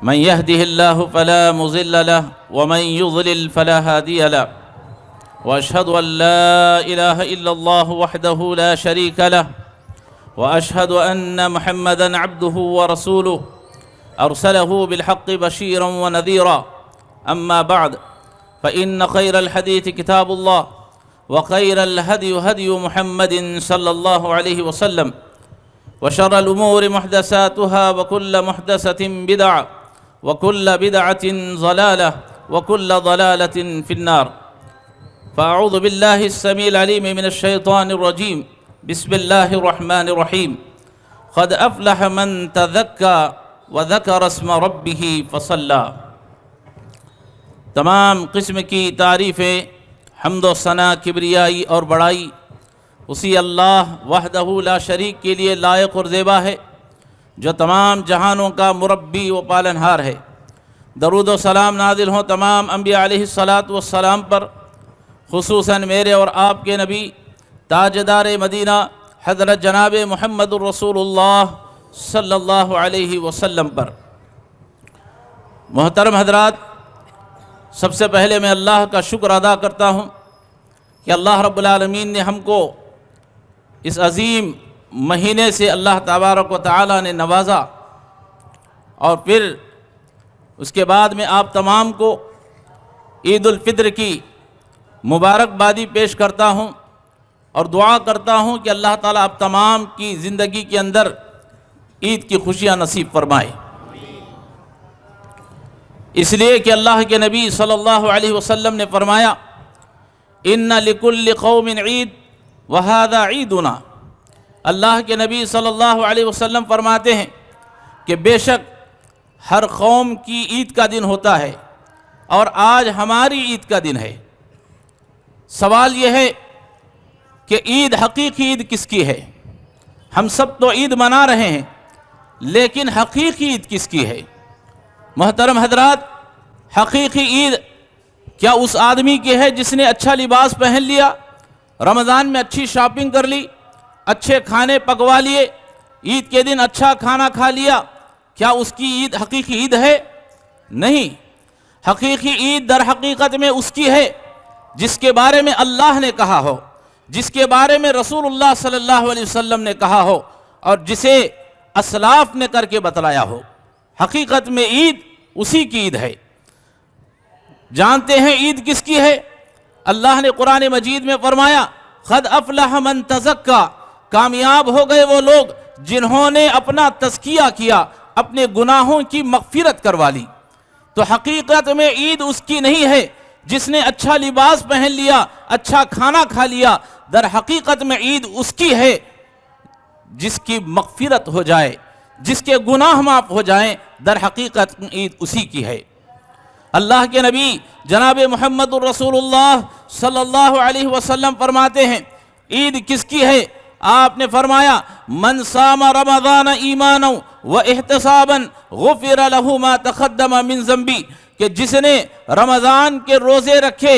من يهده الله فلا مضل له ومن يضلل فلا هادي له وأشهد أن لا إله إلا الله وحده لا شريك له وأشهد أن محمدًا عبده ورسوله أرسله بالحق بشيرا ونذيرا أما بعد فإن خير الحديث كتاب الله وخير الهدي هدي محمد صلى الله عليه وسلم وشر الأمور محدثاتها وكل محدثة بدعة وكل بدعة ضلالة وكل ضلالة في النار فأعوذ بالله السميع العليم من الشيطان الرجيم بسم الله الرحمن الرحيم قد أفلح من تذكى وذكر اسم ربه فصلى۔ تمام قسم کی تعریفیں، حمد و ثنا، کبریائی اور بڑائی اسی اللہ وحدہ لا شریک کے لیے لائق اور زیبا ہے جو تمام جہانوں کا مربی و پالنہار ہے۔ درود و سلام نازل ہوں تمام انبیاء علیہ الصلاۃ پر، خصوصاً میرے اور آپ کے نبی تاجدار مدینہ حضرت جناب محمد الرسول اللہ صلی اللہ علیہ وسلم پر۔ محترم حضرات، سب سے پہلے میں اللہ کا شکر ادا کرتا ہوں کہ اللہ رب العالمین نے ہم کو اس عظیم مہینے سے اللہ تبارک و تعالی نے نوازا، اور پھر اس کے بعد میں آپ تمام کو عید الفطر کی مبارکبادی پیش کرتا ہوں اور دعا کرتا ہوں کہ اللہ تعالیٰ آپ تمام کی زندگی کے اندر عید کی خوشیاں نصیب فرمائے۔ اس لیے کہ اللہ کے نبی صلی اللہ علیہ وسلم نے فرمایا ان لکل قوم عید وہذا عیدنا۔ اللہ کے نبی صلی اللہ علیہ وسلم فرماتے ہیں کہ بے شک ہر قوم کی عید کا دن ہوتا ہے اور آج ہماری عید کا دن ہے۔ سوال یہ ہے کہ عید، حقیقی عید کس کی ہے؟ ہم سب تو عید منا رہے ہیں، لیکن حقیقی عید کس کی ہے؟ محترم حضرات، حقیقی عید کیا اس آدمی کی ہے جس نے اچھا لباس پہن لیا، رمضان میں اچھی شاپنگ کر لی، اچھے کھانے پکوا لیے، عید کے دن اچھا کھانا کھا لیا؟ کیا اس کی عید حقیقی عید ہے؟ نہیں، حقیقی عید در حقیقت میں اس کی ہے جس کے بارے میں اللہ نے کہا ہو، جس کے بارے میں رسول اللہ صلی اللہ علیہ وسلم نے کہا ہو، اور جسے اسلاف نے کر کے بتلایا ہو۔ حقیقت میں عید اسی کی عید ہے۔ جانتے ہیں عید کس کی ہے؟ اللہ نے قرآن مجید میں فرمایا قد افلح من تزکا، کامیاب ہو گئے وہ لوگ جنہوں نے اپنا تزکیہ کیا، اپنے گناہوں کی مغفرت کروا لی۔ تو حقیقت میں عید اس کی نہیں ہے جس نے اچھا لباس پہن لیا، اچھا کھانا کھا لیا۔ در حقیقت میں عید اس کی ہے جس کی مغفرت ہو جائے، جس کے گناہ معاف ہو جائیں۔ در حقیقت عید اسی کی ہے۔ اللہ کے نبی جناب محمد الرسول اللہ صلی اللہ علیہ وسلم فرماتے ہیں عید کس کی ہے؟ آپ نے فرمایا من صام رمضان ایمانا و احتسابا غفر له ما تقدم من ذنبی، کہ جس نے رمضان کے روزے رکھے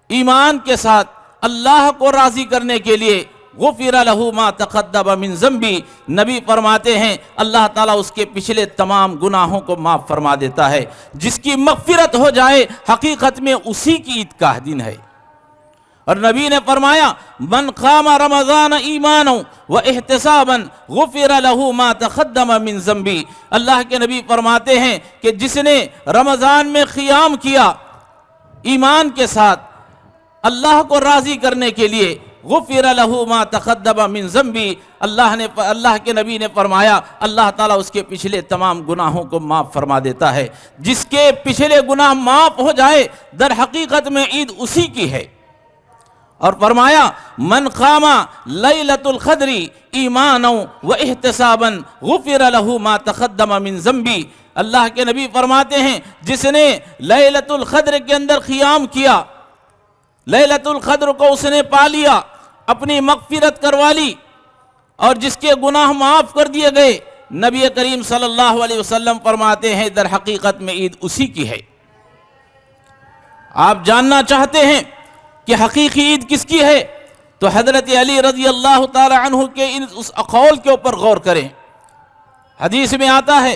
ایمان کے ساتھ اللہ کو راضی کرنے کے لیے، غفر له ما تقدم من ذنبی، نبی فرماتے ہیں اللہ تعالیٰ اس کے پچھلے تمام گناہوں کو معاف فرما دیتا ہے۔ جس کی مغفرت ہو جائے حقیقت میں اسی کی عید کا دن ہے۔ اور نبی نے فرمایا من قام رمضان ایمانا و احتسابا غفر له ما تقدم من ذنبی۔ اللہ کے نبی فرماتے ہیں کہ جس نے رمضان میں قیام کیا ایمان کے ساتھ اللہ کو راضی کرنے کے لیے، غفر له ما تقدم من ذنبی، اللہ کے نبی نے فرمایا اللہ تعالیٰ اس کے پچھلے تمام گناہوں کو معاف فرما دیتا ہے۔ جس کے پچھلے گناہ معاف ہو جائے در حقیقت میں عید اسی کی ہے۔ اور فرمایا من قام لیلۃ القدر ایمانا و احتسابا غفر له ما تقدم من ذنبی۔ اللہ کے نبی فرماتے ہیں جس نے لیلۃ القدر کے اندر قیام کیا، لیلۃ القدر کو اس نے پا لیا، اپنی مغفرت کروا لی، اور جس کے گناہ معاف کر دیے گئے، نبی کریم صلی اللہ علیہ وسلم فرماتے ہیں در حقیقت میں عید اسی کی ہے۔ آپ جاننا چاہتے ہیں کہ حقیقی عید کس کی ہے، تو حضرت علی رضی اللہ تعالی عنہ کے اس قول کے اوپر غور کریں۔ حدیث میں آتا ہے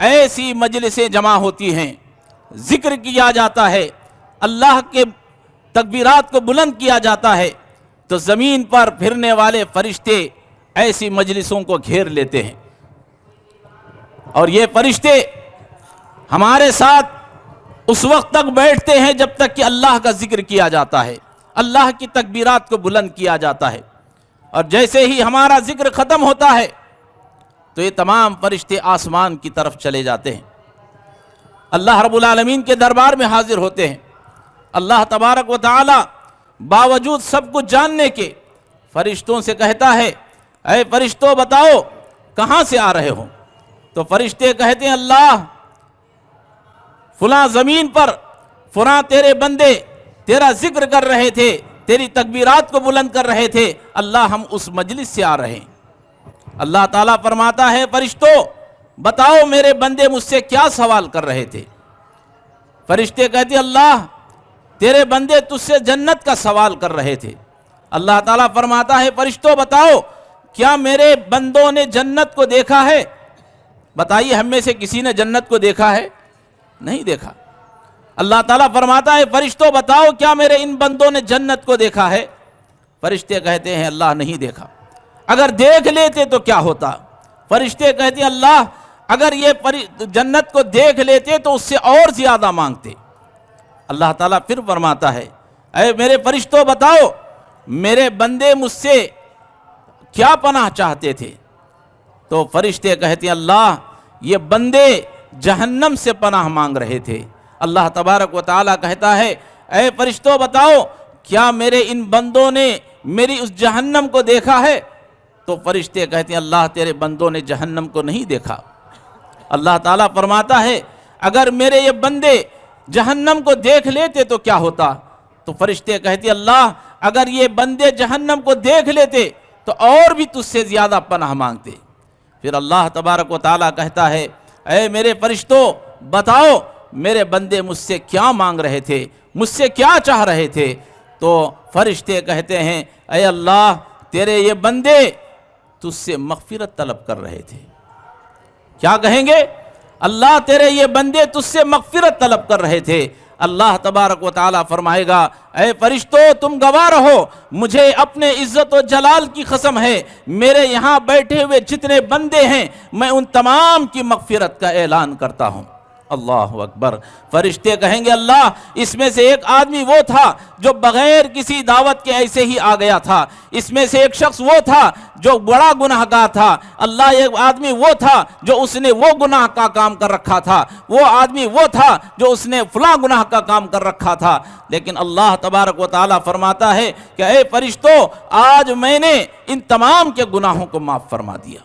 ایسی مجلسیں جمع ہوتی ہیں، ذکر کیا جاتا ہے، اللہ کے تکبیرات کو بلند کیا جاتا ہے، تو زمین پر پھرنے والے فرشتے ایسی مجلسوں کو گھیر لیتے ہیں، اور یہ فرشتے ہمارے ساتھ اس وقت تک بیٹھتے ہیں جب تک کہ اللہ کا ذکر کیا جاتا ہے، اللہ کی تکبیرات کو بلند کیا جاتا ہے، اور جیسے ہی ہمارا ذکر ختم ہوتا ہے تو یہ تمام فرشتے آسمان کی طرف چلے جاتے ہیں، اللہ رب العالمین کے دربار میں حاضر ہوتے ہیں۔ اللہ تبارک و تعالی باوجود سب کچھ جاننے کے فرشتوں سے کہتا ہے، اے فرشتوں بتاؤ کہاں سے آ رہے ہو؟ تو فرشتے کہتے ہیں، اللہ فلاں زمین پر فلاں تیرے بندے تیرا ذکر کر رہے تھے، تیری تکبیرات کو بلند کر رہے تھے، اللہ ہم اس مجلس سے آ رہے ہیں۔ اللہ تعالیٰ فرماتا ہے، فرشتوں بتاؤ میرے بندے مجھ سے کیا سوال کر رہے تھے؟ فرشتے کہتے ہیں، اللہ تیرے بندے تجھ سے جنت کا سوال کر رہے تھے۔ اللہ تعالیٰ فرماتا ہے، فرشتوں بتاؤ کیا میرے بندوں نے جنت کو دیکھا ہے؟ بتائیے ہم میں سے کسی نے جنت کو دیکھا ہے؟ نہیں دیکھا۔ اللہ تعالیٰ فرماتا ہے، فرشتوں بتاؤ کیا میرے ان بندوں نے جنت کو دیکھا ہے؟ فرشتے کہتے ہیں، اللہ نہیں دیکھا۔ اگر دیکھ لیتے تو کیا ہوتا؟ فرشتے کہتے ہیں، اللہ اگر یہ جنت کو دیکھ لیتے تو اس سے اور زیادہ مانگتے۔ اللہ تعالیٰ پھر فرماتا ہے، اے میرے فرشتوں بتاؤ میرے بندے مجھ سے کیا پناہ چاہتے تھے؟ تو فرشتے کہتے ہیں، اللہ یہ بندے جہنم سے پناہ مانگ رہے تھے۔ اللہ تبارک و تعالیٰ کہتا ہے، اے فرشتوں بتاؤ کیا میرے ان بندوں نے میری اس جہنم کو دیکھا ہے؟ تو فرشتے کہتے ہیں، اللہ تیرے بندوں نے جہنم کو نہیں دیکھا۔ اللہ تعالیٰ فرماتا ہے، اگر میرے یہ بندے جہنم کو دیکھ لیتے تو کیا ہوتا؟ تو فرشتے کہتے ہیں، اللہ اگر یہ بندے جہنم کو دیکھ لیتے تو اور بھی تجھ سے زیادہ پناہ مانگتے۔ پھر اللہ تبارک و تعالیٰ کہتا ہے، اے میرے فرشتوں بتاؤ میرے بندے مجھ سے کیا مانگ رہے تھے، مجھ سے کیا چاہ رہے تھے؟ تو فرشتے کہتے ہیں، اے اللہ تیرے یہ بندے تجھ سے مغفرت طلب کر رہے تھے۔ کیا کہیں گے؟ اللہ تیرے یہ بندے تجھ سے مغفرت طلب کر رہے تھے۔ اللہ تبارک و تعالیٰ فرمائے گا، اے فرشتوں تم گواہ رہو، مجھے اپنے عزت و جلال کی قسم ہے، میرے یہاں بیٹھے ہوئے جتنے بندے ہیں میں ان تمام کی مغفرت کا اعلان کرتا ہوں۔ اللہ اکبر۔ فرشتے کہیں گے، اللہ اس میں سے ایک آدمی وہ تھا جو بغیر کسی دعوت کے ایسے ہی آ گیا تھا، اس میں سے ایک شخص وہ تھا جو بڑا گناہگار تھا، اللہ ایک آدمی وہ تھا جو اس نے وہ گناہ کا کام کر رکھا تھا، وہ آدمی وہ تھا جو اس نے فلاں گناہ کا کام کر رکھا تھا۔ لیکن اللہ تبارک و تعالیٰ فرماتا ہے کہ اے فرشتوں آج میں نے ان تمام کے گناہوں کو معاف فرما دیا۔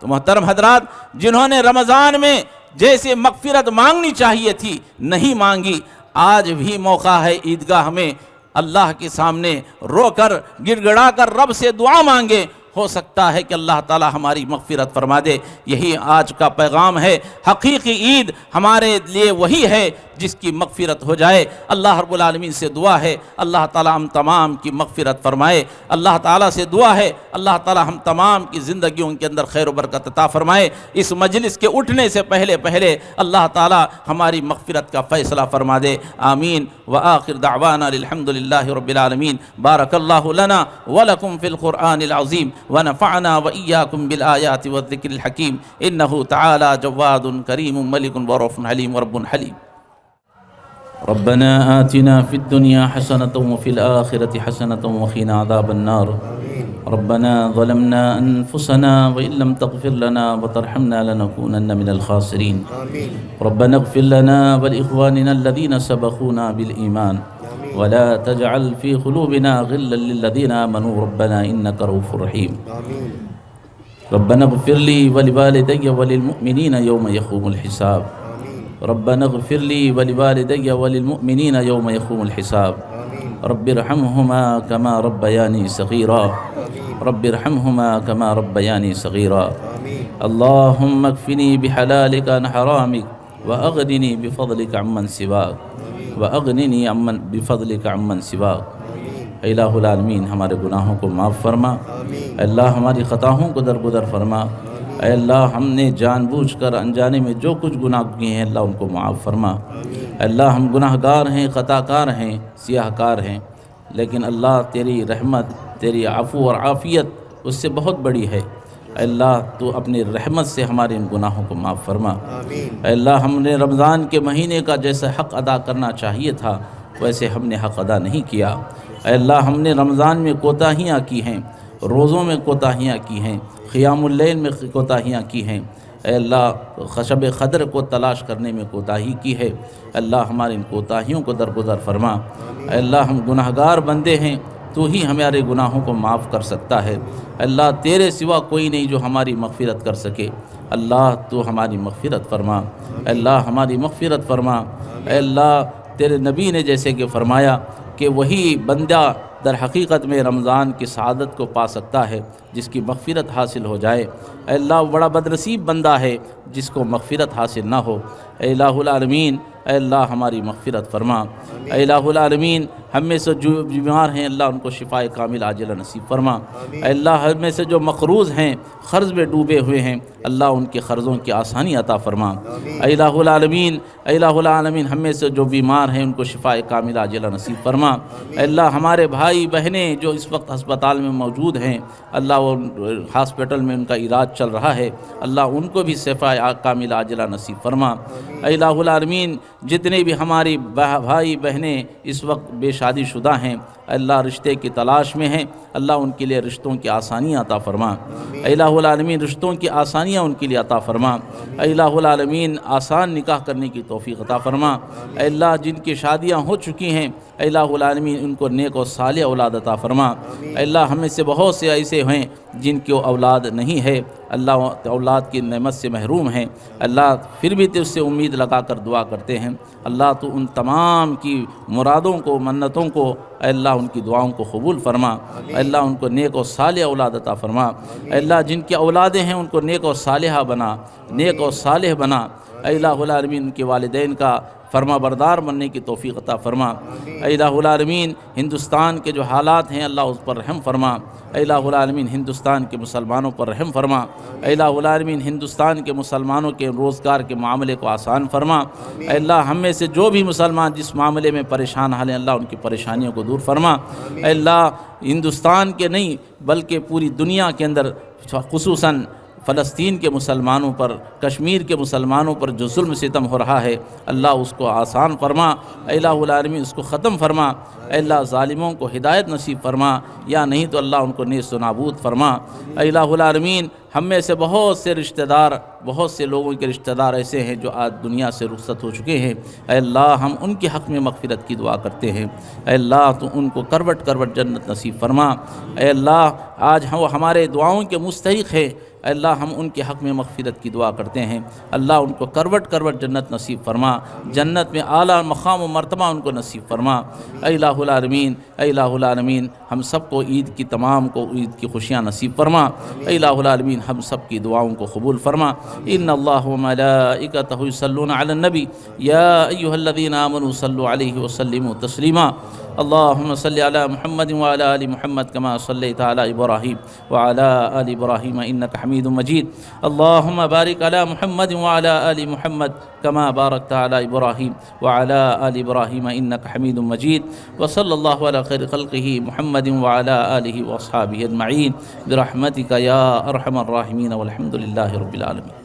تو محترم حضرات، جنہوں نے رمضان میں جیسے مغفرت مانگنی چاہیے تھی نہیں مانگی، آج بھی موقع ہے عیدگاہ میں اللہ کے سامنے رو کر گڑ گڑا کر رب سے دعا مانگے، ہو سکتا ہے کہ اللہ تعالی ہماری مغفرت فرما دے۔ یہی آج کا پیغام ہے۔ حقیقی عید ہمارے لیے وہی ہے جس کی مغفرت ہو جائے۔ اللہ رب العالمین سے دعا ہے اللہ تعالی ہم تمام کی مغفرت فرمائے۔ اللہ تعالیٰ سے دعا ہے اللہ تعالی ہم تمام کی زندگیوں کے اندر خیر و برکت عطا فرمائے۔ اس مجلس کے اٹھنے سے پہلے اللہ تعالی ہماری مغفرت کا فیصلہ فرما دے، آمین۔ وآخر دعوانا الحمدللہ رب العالمین۔ بارک اللہ لنا ولکم فی القرآن العظیم ونفعنا وإياكم بالآيات والذكر الحكيم إنه تعالى جواد كريم ملك ورؤوف حليم ورب حليم. ربنا آتنا في الدنيا حسنة وفي الآخرة حسنة وقنا عذاب النار. ربنا ظلمنا أنفسنا وإن لم تغفر لنا وترحمنا لنكونن من الخاسرين. ربنا اغفر لنا ولإخواننا الذين سبقونا بالإيمان ولا تجعل في قلوبنا غلا للذين آمنوا ربنا إنك رؤوف رحيم. ربنا اغفر لي ولوالدي وللمؤمنين يوم يقوم الحساب. ربنا اغفر لي ولوالدي وللمؤمنين يوم يقوم الحساب. رب ارحمهما كما ربياني صغيرا. رب ارحمهما كما ربياني صغيرا. اللهم اكفني بحلالك عن حرامك وأغنني بفضلك عمن سواك وأغنني بفضلك عمن سواك. الہ العالمین ہمارے گناہوں کو معاف فرما، اللہ ہماری خطاؤں کو درگزر فرما، اے اللہ ہم نے جان بوجھ کر انجانے میں جو کچھ گناہ کیے ہیں اللہ ان کو معاف فرما۔ اے اللہ ہم گناہ گار ہیں، خطا کار ہیں، سیاہ کار ہیں، لیکن اللہ تیری رحمت، تیری عفو اور عافیت اس سے بہت بڑی ہے۔ اے اللہ تو اپنی رحمت سے ہمارے ان گناہوں کو معاف فرما۔ اے اللہ ہم نے رمضان کے مہینے کا جیسا حق ادا کرنا چاہیے تھا ویسے ہم نے حق ادا نہیں کیا۔ اے اللہ ہم نے رمضان میں کوتاہیاں کی ہیں، روزوں میں کوتاہیاں کی ہیں، قیام اللیل میں کوتاہیاں کی ہیں۔ اے اللہ شب قدر کو تلاش کرنے میں کوتاہی کی ہے۔ اللہ ہماری ان کوتاہیوں کو درگزر فرما۔ اے اللہ ہم گناہگار بندے ہیں، تو ہی ہمارے گناہوں کو معاف کر سکتا ہے۔ اللہ تیرے سوا کوئی نہیں جو ہماری مغفرت کر سکے۔ اللہ تو ہماری مغفرت فرما۔ اے اللہ ہماری مغفرت فرما۔ اے اللہ تیرے نبی نے جیسے کہ فرمایا کہ وہی بندہ در حقیقت میں رمضان کی سعادت کو پا سکتا ہے جس کی مغفرت حاصل ہو جائے۔ اے اللہ بڑا بدنصیب بندہ ہے جس کو مغفرت حاصل نہ ہو۔ اے الہ العالمین، اے اللہ ہماری مغفرت فرما۔ اے الہ العالمین ہم میں سے جو بیمار ہیں اللہ ان کو شفاء کامل عاجلہ نصیب فرما۔ اے اللہ ہم میں سے جو مقروض ہیں، قرض میں ڈوبے ہوئے ہیں، اللہ ان کے قرضوں کی آسانی عطا فرما۔ اے الہ العالمین، اے الہ العالمین ہم میں سے جو بیمار ہیں ان کو شفاء کامل عاجلہ نصیب فرما۔ اے اللہ ہمارے بھائی بہنیں جو اس وقت ہسپتال میں موجود ہیں، اللہ وہ ہاسپٹل میں ان کا علاج چل رہا ہے، اللہ ان کو بھی شفاء کامل عاجلہ نصیب فرما۔ اے الہ العالمین جتنے بھی ہماری بھائی بہنیں اس وقت بے شادی شدہ ہیں، اللہ رشتے کی تلاش میں ہیں، اللہ ان کے لیے رشتوں کی آسانیاں عطا فرما۔ اے الہ العالمین رشتوں کی آسانیاں ان کے لیے عطا فرما۔ اے الہ العالمین آسان نکاح کرنے کی توفیق عطا فرما۔ اے اللہ جن کی شادیاں ہو چکی ہیں، اے الہ العالمین ان کو نیک و صالح اولاد عطا فرما۔ اے اللہ ہم میں سے بہت سے ایسے ہیں جن کی اولاد نہیں ہے، اللہ اولاد کی نعمت سے محروم ہیں، اللہ پھر بھی تو اس سے امید لگا کر دعا کرتے ہیں۔ اللہ تو ان تمام کی مرادوں کو، منتوں کو، اے اللہ ان کی دعاؤں کو قبول فرما۔ اے اللہ ان کو نیک و صالح اولاد عطا فرما۔ اے اللہ جن کی اولادیں ہیں ان کو نیک و صالحہ بنا، نیک و صالح بنا۔ اے الہ العالمین ان کے والدین کا فرما بردار بننے کی توفیق عطا فرما۔ اے الہ العالمین ہندوستان کے جو حالات ہیں اللہ اس پر رحم فرما۔ اے الہ العالمین ہندوستان کے مسلمانوں پر رحم فرما۔ اے الہ العالمین ہندوستان کے مسلمانوں کے روزگار کے معاملے کو آسان فرما۔ اے اللہ ہم میں سے جو بھی مسلمان جس معاملے میں پریشان حال ہیں اللہ ان کی پریشانیوں کو دور فرما۔ اے اللہ ہندوستان کے نہیں بلکہ پوری دنیا کے اندر خصوصاً فلسطین کے مسلمانوں پر، کشمیر کے مسلمانوں پر جو ظلم ستم ہو رہا ہے اللہ اس کو آسان فرما۔ اے الہ العالمین اس کو ختم فرما۔ اے اللہ ظالموں کو ہدایت نصیب فرما، یا نہیں تو اللہ ان کو نیست و نابود فرما۔ اے الہ العالمین ہم میں سے بہت سے رشتہ دار، بہت سے لوگوں کے رشتہ دار ایسے ہیں جو آج دنیا سے رخصت ہو چکے ہیں، اے اللہ ہم ان کے حق میں مغفرت کی دعا کرتے ہیں۔ اے اللہ تو ان کو کروٹ کروٹ جنت نصیب فرما۔ اے اللہ آج وہ ہمارے دعاؤں کے مستحق ہے، اے اللہ ہم ان کے حق میں مغفرت کی دعا کرتے ہیں، اللہ ان کو کروٹ کروٹ جنت نصیب فرما، جنت میں اعلیٰ مقام و مرتبہ ان کو نصیب فرما۔ اے الہ العالمین، اے الہ العالمین ہم سب کو عید کی تمام کو عید کی خوشیاں نصیب فرما۔ اے الہ العالمین ہم سب کی دعاؤں کو قبول فرما۔ ان اللہ و ملائکتہ یصلون علی النبی یا ایھا الذین آمنوا صلوا علیہ وسلموا تسلیما۔ اللهم صل على محمد وعلى آل محمد كما صليت على إبراهيم وعلى آل إبراهيم إنك حميد مجيد. اللهم بارك على محمد وعلى آل محمد كما باركت على إبراهيم وعلى آل إبراهيم إنك حميد مجيد. وصلى الله على خير خلقه محمد وعلى آله وأصحابه أجمعين برحمتك يا أرحم الراحمين والحمد لله رب العالمين.